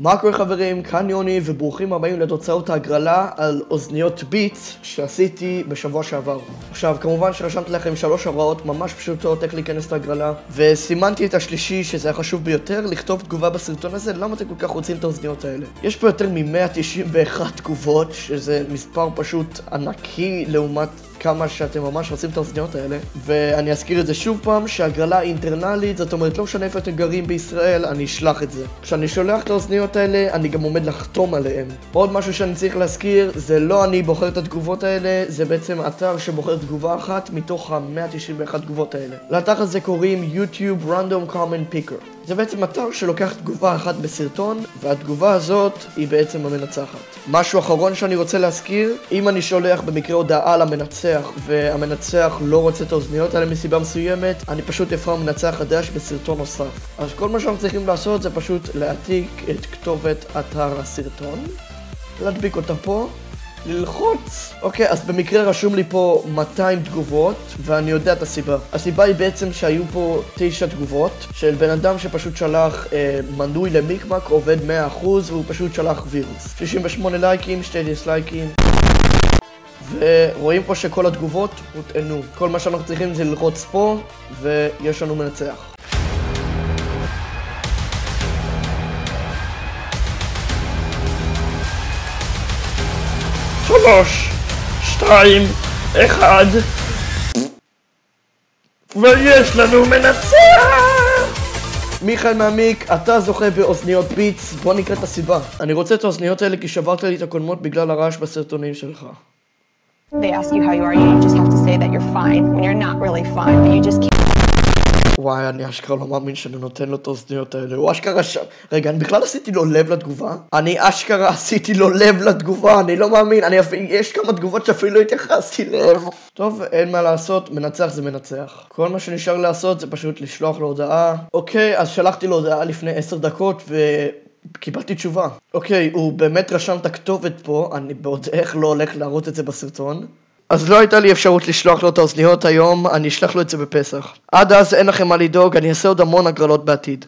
מה קורה חברים? כאן יוני וברוכים הבאים לתוצאות ההגרלה על אוזניות ביטס שעשיתי בשבוע שעבר. עכשיו כמובן שרשמתי לכם 3 הוראות ממש פשוטות איך להיכנס להגרלה, וסימנתי את השלישי שזה היה חשוב ביותר, לכתוב תגובה בסרטון הזה למה אתם כל כך רוצים את האוזניות האלה. יש פה יותר מ-191 תגובות, שזה מספר פשוט ענקי לעומת כמה שאתם ממש רוצים את האוזניות האלה. ואני אזכיר את זה שוב פעם, שהגרלה אינטרנלית, זאת אומרת לא משנה איפה אתם גרים בישראל, אני אשלח את זה. כשאני שולח את האוזניות האלה, אני גם עומד לחתום עליהם. עוד משהו שאני צריך להזכיר, זה לא אני בוחר את התגובות האלה, זה בעצם אתר שבוחר תגובה אחת מתוך ה-191 תגובות האלה. לאתר הזה קוראים YouTube Random Comment Picker. זה בעצם אתר שלוקח תגובה אחת בסרטון, והתגובה הזאת היא בעצם המנצחת. משהו אחרון שאני רוצה להזכיר, אם אני שולח במקרה הודעה למנצח, והמנצח לא רוצה את האוזניות האלה מסיבה מסוימת, אני פשוט אבחר מנצח חדש בסרטון נוסף. אז כל מה שאנחנו צריכים לעשות זה פשוט להעתיק את כתובת אתר הסרטון, להדביק אותה פה, ללחוץ. אוקיי, אז במקרה רשום לי פה 200 תגובות, ואני יודע את הסיבה. הסיבה היא בעצם שהיו פה 9 תגובות של בן אדם שפשוט שלח מנוי למיקמק, עובד 100%, והוא פשוט שלח וירוס. 68 לייקים, 2 דיסלייקים. ורואים פה שכל התגובות הוטענו. כל מה שאנחנו צריכים זה ללחוץ פה, ויש לנו מנצח. 3, 2, 1 ויש לנו מנצח! מיכאל מהמיק, אתה זוכה באוזניות ביטס. בוא נקרא את הסיבה. אני רוצה את האוזניות האלה כי שברת לי את הקודמות בגלל הרעש בסרטונים שלך. They ask you how you are, you just have to say that you're fine when you're not really fine, but you just can't. וואי, אני אשכרה לא מאמין שאני נותן לו את האוזניות האלה. הוא אשכרה רגע, אני בכלל עשיתי לו לב לתגובה? אני אשכרה עשיתי לו לב לתגובה, אני לא מאמין. יש כמה תגובות שאפילו לא התייחסתי לב. טוב, אין מה לעשות, מנצח זה מנצח. כל מה שנשאר לעשות זה פשוט לשלוח לו הודעה. אוקיי, אז שלחתי לו הודעה לפני 10 דקות קיבלתי תשובה. אוקיי, הוא באמת רשם את הכתובת פה, אני בעוד איך לא הולך להראות את זה בסרטון. אז לא הייתה לי אפשרות לשלוח לו את האוזניות היום, אני אשלח לו את זה בפסח. עד אז אין לכם מה לדאוג, אני אעשה עוד המון הגרלות בעתיד.